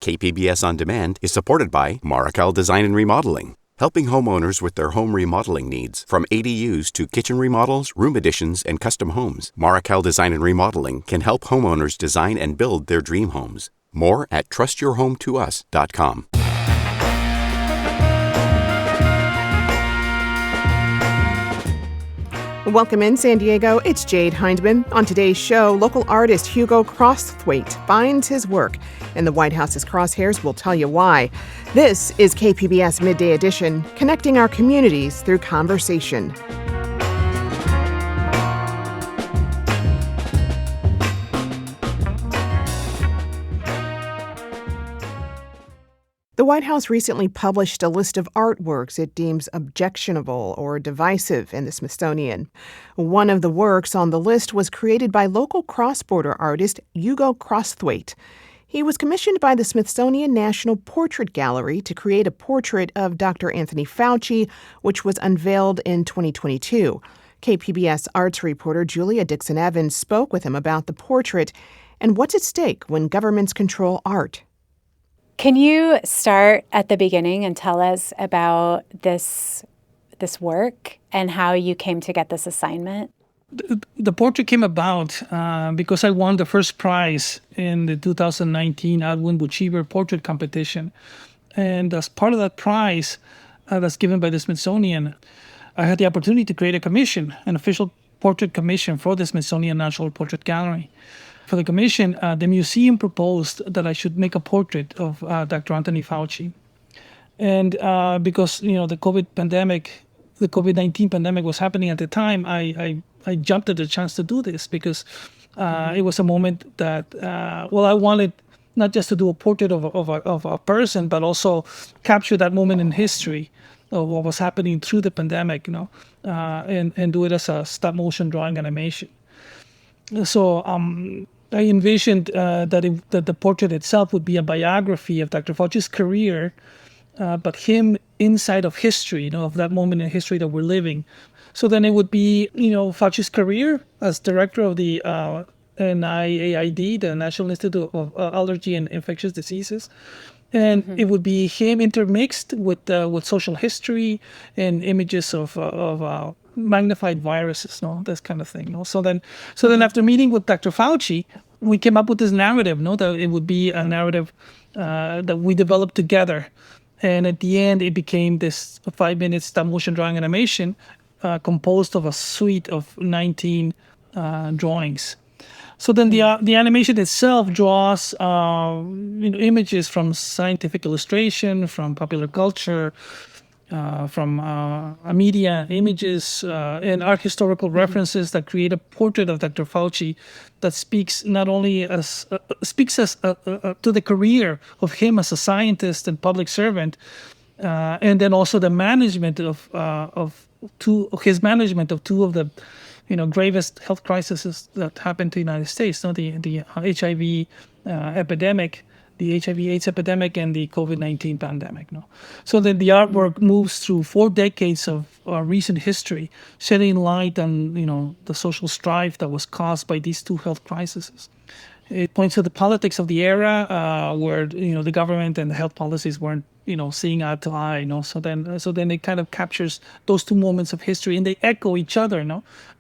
KPBS On Demand is supported by Markel Design and Remodeling, helping homeowners with their home remodeling needs. From ADUs to kitchen remodels, room additions, and custom homes, Markel Design and Remodeling can help homeowners design and build their dream homes. More at trustyourhometous.com. Welcome in San Diego, it's Jade Hindman. On today's show, local artist Hugo Crosthwaite finds his work in the White House's crosshairs. We'll tell you why. This is KPBS Midday Edition, connecting our communities through conversation. The White House recently published a list of artworks it deems objectionable or divisive in the Smithsonian. One of the works on the list was created by local cross-border artist Hugo Crosthwaite. He was commissioned by the Smithsonian National Portrait Gallery to create a portrait of Dr. Anthony Fauci, which was unveiled in 2022. KPBS arts reporter Julia Dixon-Evans spoke with him about the portrait and what's at stake when governments control art. Can you start at the beginning and tell us about this work and how you came to get this assignment? The portrait came about because I won the first prize in the 2019 Edwin Buchiver portrait competition. And as part of that prize that's given by the Smithsonian, I had the opportunity to create a commission, an official portrait commission for the Smithsonian National Portrait Gallery. For the commission, the museum proposed that I should make a portrait of Dr. Anthony Fauci. And because, the COVID-19 pandemic was happening at the time, I jumped at the chance to do this because it was a moment that, I wanted not just to do a portrait of a person, but also capture that moment in history of what was happening through the pandemic, and do it as a stop motion drawing animation. So I envisioned that the portrait itself would be a biography of Dr. Fauci's career, but him inside of history, of that moment in history that we're living. So then it would be, Fauci's career as director of the NIAID, the National Institute of Allergy and Infectious Diseases. And it would be him intermixed with social history and images of magnified viruses, this kind of thing. So then after meeting with Dr. Fauci, we came up with this narrative, that it would be a narrative that we developed together. And at the end, it became this 5-minute stop motion drawing animation composed of a suite of 19 drawings. So then the animation itself draws images from scientific illustration, from popular culture, from media images and art historical references that create a portrait of Dr. Fauci that speaks not only to the career of him as a scientist and public servant, and then also the management of two of the gravest health crises that happened to the United States, the HIV epidemic, the HIV/AIDS epidemic, and the COVID-19 pandemic. So then the artwork moves through 4 decades of recent history, shedding light on the social strife that was caused by these two health crises. It points to the politics of the era where the government and the health policies weren't seeing eye to eye. So then it kind of captures those two moments of history, and they echo each other.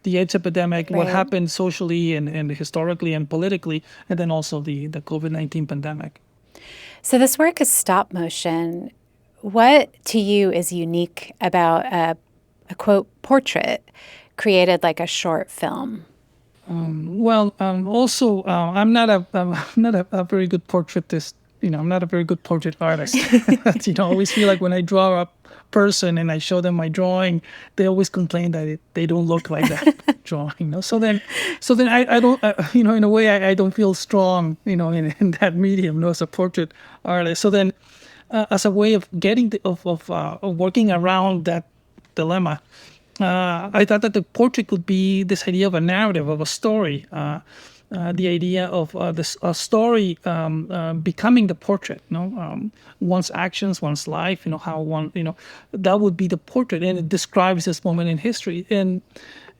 The AIDS epidemic, what happened socially and historically and politically, and then also the COVID-19 pandemic. So this work is stop motion. What to you is unique about a quote portrait created like a short film? I'm not a very good portraitist. I'm not a very good portrait artist. I always feel like when I draw a person and I show them my drawing, they always complain that they don't look like that drawing. So then I don't, in a way I don't feel strong, in that medium, as a portrait artist. So then, as a way of getting of working around that dilemma, I thought that the portrait could be this idea of a narrative, of a story. The idea of a story becoming the portrait, one's actions, one's life, how one, that would be the portrait, and it describes this moment in history. And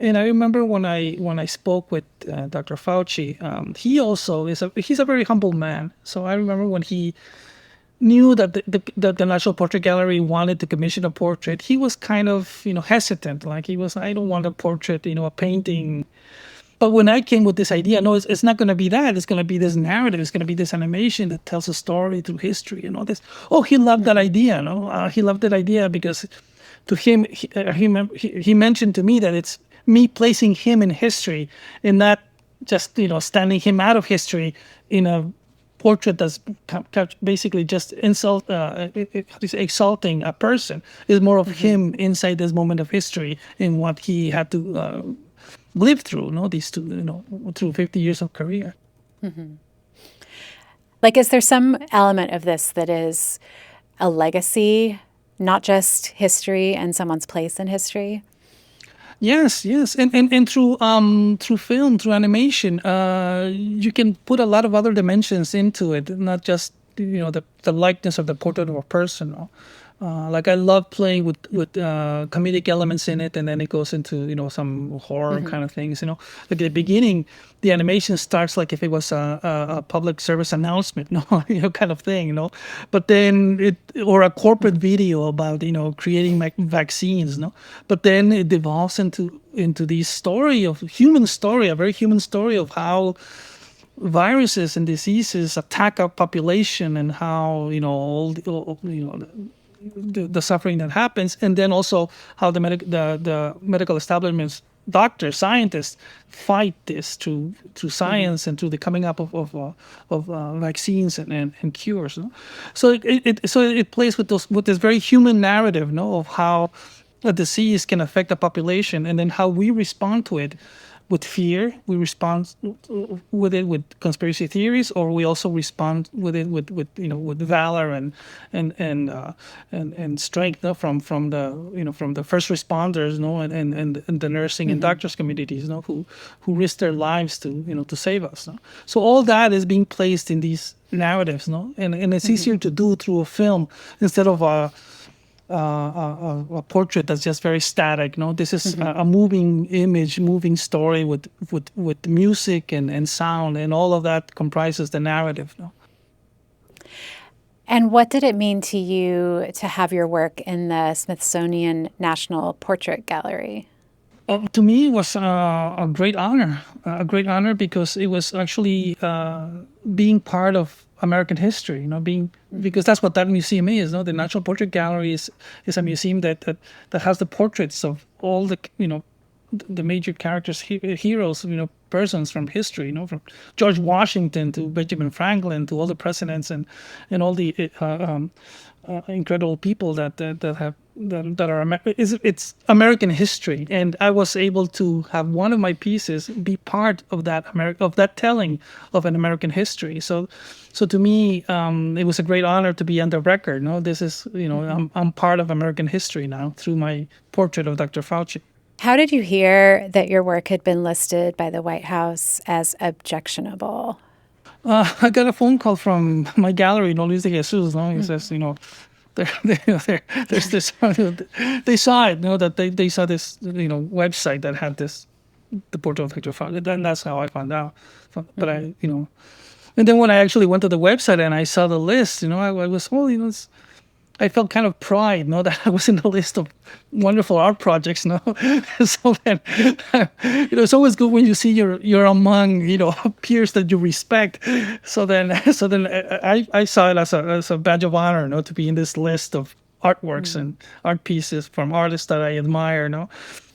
I remember when I spoke with Dr. Fauci, he also he's a very humble man. So I remember when he knew that the National Portrait Gallery wanted to commission a portrait, he was kind of, hesitant. Like he was, I don't want a portrait, a painting. But when I came with this idea, no, it's not going to be that. It's going to be this narrative. It's going to be this animation that tells a story through history and all this. Oh, he loved that idea. No, he loved that idea because to him, he mentioned to me that it's me placing him in history and not just, standing him out of history in a portrait that's basically just exalting a person. Is more of him inside this moment of history and what he had to live through, these two, through 50 years of career. Like, is there some element of this that is a legacy, not just history and someone's place in history? Yes, and through film, through animation, you can put a lot of other dimensions into it, not just the likeness of the portrait of a person. Like I love playing with comedic elements in it, and then it goes into some horror kind of things. Like at the beginning, the animation starts like if it was a public service announcement, kind of thing, But then or a corporate video about creating vaccines, But then it devolves into this a very human story of how viruses and diseases attack our population and how the suffering that happens, and then also how the medical establishments, doctors, scientists fight this through science and through the coming up of vaccines and cures. So it plays with this very human narrative, of how a disease can affect the population, and then how we respond to it. With fear, we respond with it with conspiracy theories, or we also respond with it with valor and strength, from the first responders, and the nursing and doctors communities, who risk their lives to save us. So all that is being placed in these narratives, and it's easier to do through a film instead of a portrait that's just very static. This is a moving image, moving story with music and sound, and all of that comprises the narrative. And what did it mean to you to have your work in the Smithsonian National Portrait Gallery? To me, it was a great honor because it was actually being part of American history, because that's what that museum is. The National Portrait Gallery is a museum that has the portraits of all the major characters, heroes, persons from history, from George Washington to Benjamin Franklin to all the presidents and all the incredible people that are it's American history. And I was able to have one of my pieces be part of that telling of an American history. So to me, it was a great honor to be on the record. This is I'm part of American history now through my portrait of Dr. Fauci. How did you hear that your work had been listed by the White House as objectionable? I got a phone call from my gallery, Luis de Jesus. He says, there's this. They saw it, that they saw this, website that had the portrait of Dr. Fauci. And that's how I found out. But and then when I actually went to the website and I saw the list, I was, I felt kind of pride, that I was in the list of wonderful art projects, So then, it's always good when you see you're among, peers that you respect. So then I saw it as a badge of honor, to be in this list of artworks and art pieces from artists that I admire,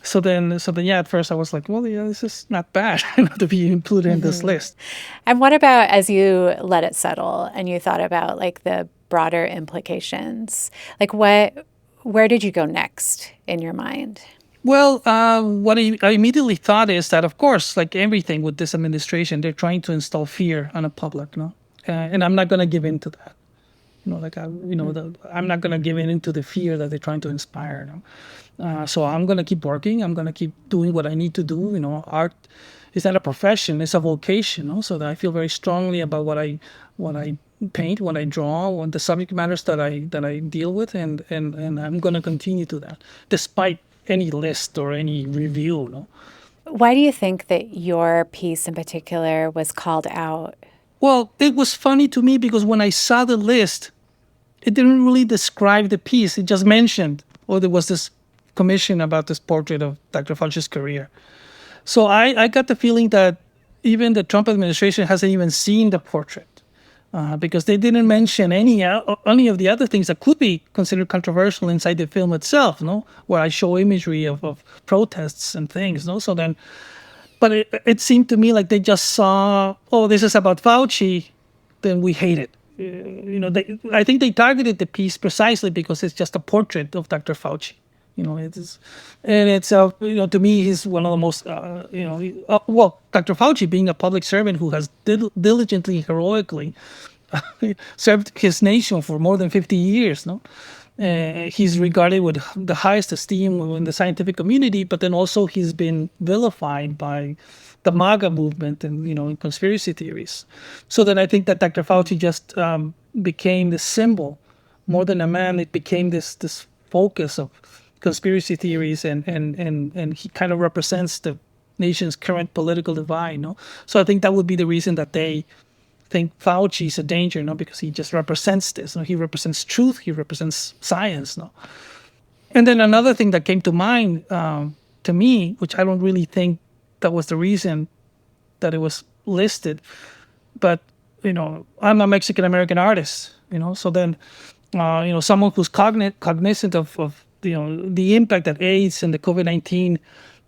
So then, yeah, at first I was like, well, yeah, this is not bad to be included in this list. And what about as you let it settle and you thought about like the broader implications? Like where did you go next in your mind? Well, what I immediately thought is that, of course, like everything with this administration, they're trying to install fear on the public, and I'm not going to give in to that. I'm not going to give in to the fear that they're trying to inspire. So I'm going to keep working. I'm going to keep doing what I need to do. Art is not a profession; it's a vocation. So that I feel very strongly about what I paint, what I draw, what the subject matters that I deal with, and I'm going to continue to that, despite any list or any review. Why do you think that your piece in particular was called out? Well, it was funny to me because when I saw the list, it didn't really describe the piece. It just mentioned, oh, there was this commission about this portrait of Dr. Fauci's career. So I got the feeling that even the Trump administration hasn't even seen the portrait because they didn't mention any of the other things that could be considered controversial inside the film itself, no? Where I show imagery of protests and things, no? So then, but it seemed to me like they just saw, oh, this is about Fauci, then we hate it. I think they targeted the piece precisely because it's just a portrait of Dr. Fauci. It is, and it's to me, he's one of the most Dr. Fauci, being a public servant who has diligently, heroically served his nation for more than 50 years. No, he's regarded with the highest esteem in the scientific community, but then also he's been vilified by the MAGA movement and in conspiracy theories. So then I think that Dr. Fauci just became the symbol more than a man. It became this focus of conspiracy theories, and he kind of represents the nation's current political divide. No, so I think that would be the reason that they think Fauci is a danger. No, because he just represents this. No, he represents truth. He represents science. No, and then another thing that came to mind to me, which I don't really think that was the reason that it was listed, but I'm a Mexican American artist. So then someone who's cognizant of the impact that AIDS and the COVID-19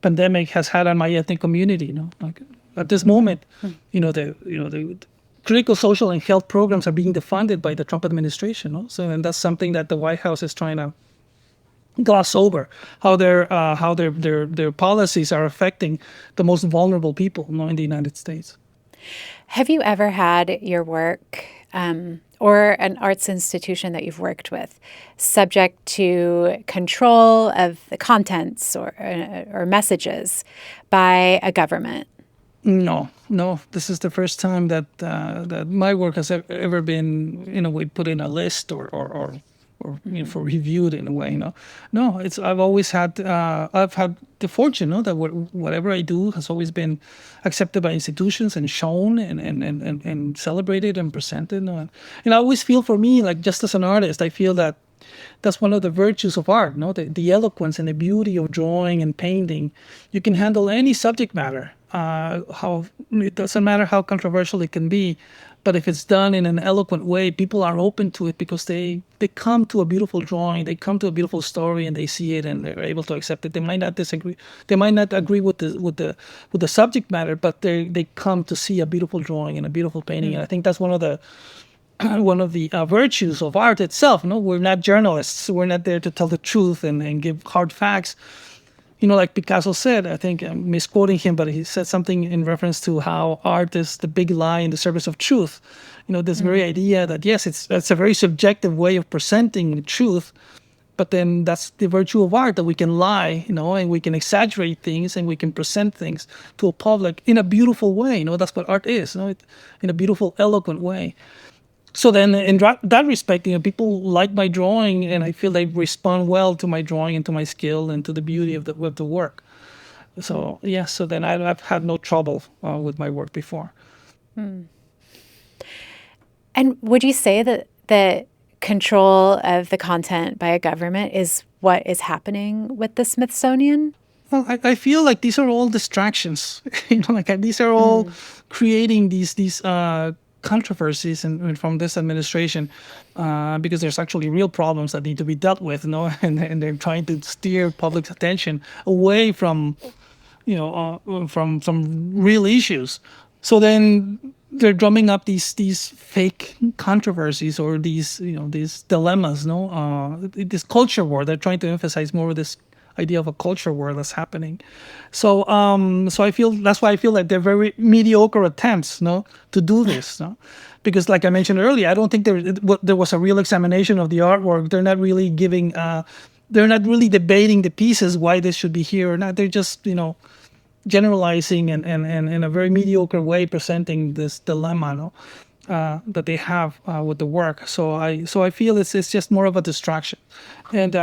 pandemic has had on my ethnic community. Like at this moment, the critical social and health programs are being defunded by the Trump administration. So, and that's something that the White House is trying to gloss over, how their policies are affecting the most vulnerable people in the United States. Have you ever had your work or an arts institution that you've worked with subject to control of the contents or messages by a government? No. This is the first time that my work has ever been, in a way, put in a list or for reviewed in a way. No. I've always had the fortune, that whatever I do has always been accepted by institutions and shown and celebrated and presented. And I always feel, for me, like, just as an artist, I feel that that's one of the virtues of art. The eloquence and the beauty of drawing and painting. You can handle any subject matter. It doesn't matter how controversial it can be, but if it's done in an eloquent way, people are open to it because they come to a beautiful drawing, they come to a beautiful story, and they see it and they're able to accept it. They might not disagree. They might not agree with the subject matter, but they come to see a beautiful drawing and a beautiful painting. And I think that's one of the virtues of art itself. We're not journalists. We're not there to tell the truth and give hard facts. Like Picasso said, I think I'm misquoting him, but he said something in reference to how art is the big lie in the service of truth. This very idea that, yes, it's a very subjective way of presenting the truth, but then that's the virtue of art, that we can lie, and we can exaggerate things and we can present things to a public in a beautiful way. That's what art is, in a beautiful, eloquent way. So then in that respect, people like my drawing, and I feel they respond well to my drawing and to my skill and to the beauty of the work. So, so then I've had no trouble with my work before. And would you say that the control of the content by a government is what is happening with the Smithsonian? Well, I feel like these are all distractions. These are all creating these controversies from this administration because there's actually real problems that need to be dealt with, and they're trying to steer public's attention away from from some real issues. So then they're drumming up these fake controversies or these dilemmas, this culture war. They're trying to emphasize more of this idea of a culture war that's happening. So I feel that's why I feel like they're very mediocre attempts, to do this, because, like I mentioned earlier, I don't think there was a real examination of the artwork. They're not really giving, they're not really debating the pieces why this should be here or not. They're just generalizing and in a very mediocre way presenting this dilemma, that they have with the work. So I feel it's just more of a distraction, and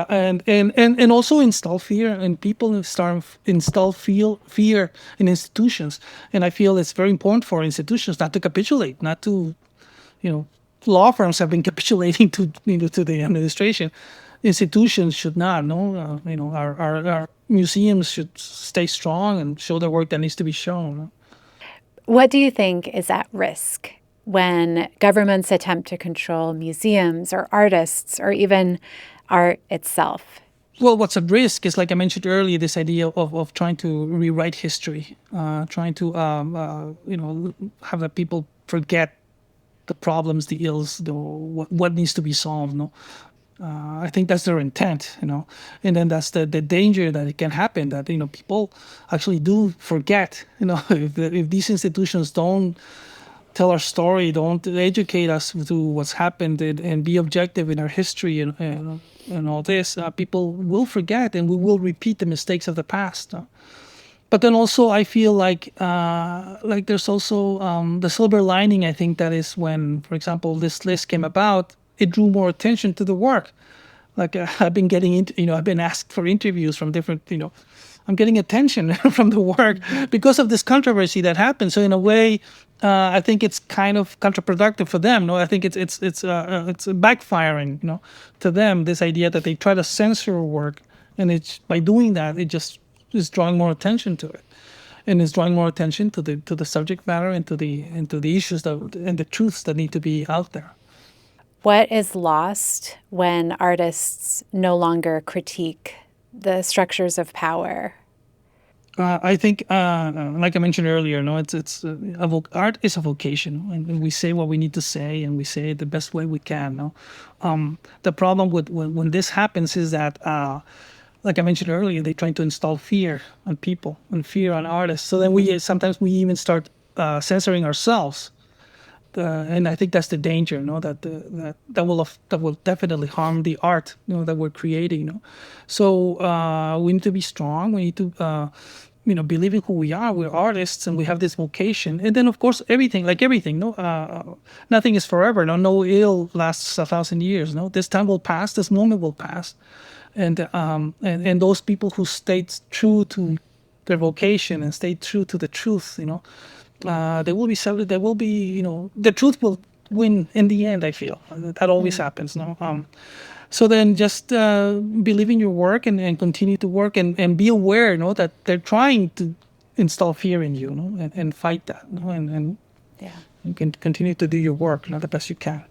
also install fear in people, install fear in institutions. And I feel it's very important for institutions not to capitulate, not to law firms have been capitulating to to the administration. Institutions should not. No, our museums should stay strong and show the work that needs to be shown. What do you think is at risk when governments attempt to control museums or artists or even art itself? Well, what's at risk is, like I mentioned earlier, this idea of trying to rewrite history, trying to have the people forget the problems, the ills, what needs to be solved. No, I think that's their intent. And then that's the danger that it can happen. That people actually do forget. If these institutions don't tell our story, don't educate us to what's happened, and be objective in our history and all this, people will forget, and we will repeat the mistakes of the past. But then also, I feel like there's also the silver lining. I think that is when, for example, this list came about, it drew more attention to the work. Like I've been getting into, I've been asked for interviews from different, I'm getting attention from the work because of this controversy that happened. So in a way, I think it's kind of counterproductive for them. No, I think it's backfiring, to them. This idea that they try to censor work, and it's by doing that, it just is drawing more attention to it, and is drawing more attention to the subject matter and to the issues and the truths that need to be out there. What is lost when artists no longer critique the structures of power? I think, like I mentioned earlier, art is a vocation, and we say what we need to say, and we say it the best way we can. No, the problem with when this happens is that, like I mentioned earlier, they're trying to install fear on people and fear on artists. So then sometimes we even start censoring ourselves. And I think that's the danger, that will definitely harm the art, that we're creating. So we need to be strong. We need to, believe in who we are. We're artists, and we have this vocation. And then, of course, everything. Nothing is forever. No ill lasts 1,000 years. No, this time will pass. This moment will pass, and those people who stayed true to their vocation and stayed true to the truth, they will be celebrated. There will be, the truth will win in the end. I feel that always happens. No, so then just believe in your work and continue to work and be aware, that they're trying to install fear in you, and fight that, and you can continue to do your work, the best you can.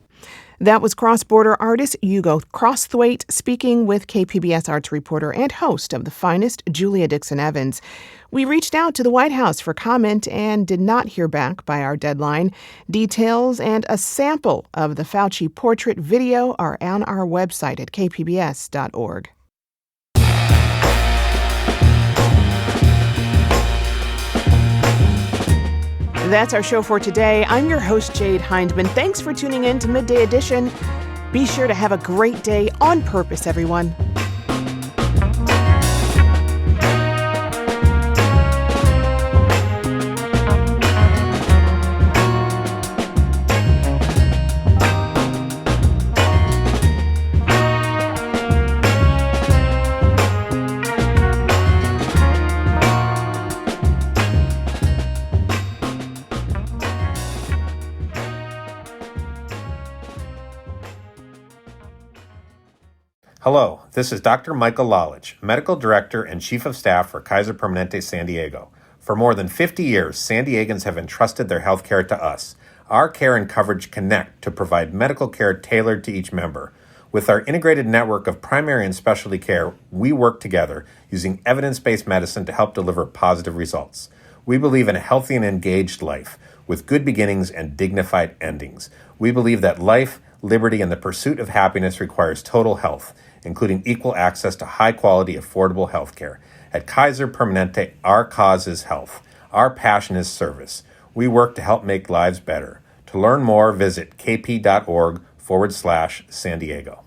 That was cross-border artist Hugo Crosthwaite speaking with KPBS arts reporter and host of The Finest, Julia Dixon Evans. We reached out to the White House for comment and did not hear back by our deadline. Details and a sample of the Fauci portrait video are on our website at kpbs.org. That's our show for today. I'm your host, Jade Hindman. Thanks for tuning in to Midday Edition. Be sure to have a great day on purpose, everyone. Hello, this is Dr. Michael Lalich, Medical Director and Chief of Staff for Kaiser Permanente San Diego. For more than 50 years, San Diegans have entrusted their health care to us. Our care and coverage connect to provide medical care tailored to each member. With our integrated network of primary and specialty care, we work together using evidence-based medicine to help deliver positive results. We believe in a healthy and engaged life with good beginnings and dignified endings. We believe that life, liberty, and the pursuit of happiness requires total health, including equal access to high-quality, affordable health care. At Kaiser Permanente, our cause is health. Our passion is service. We work to help make lives better. To learn more, visit kp.org/San Diego.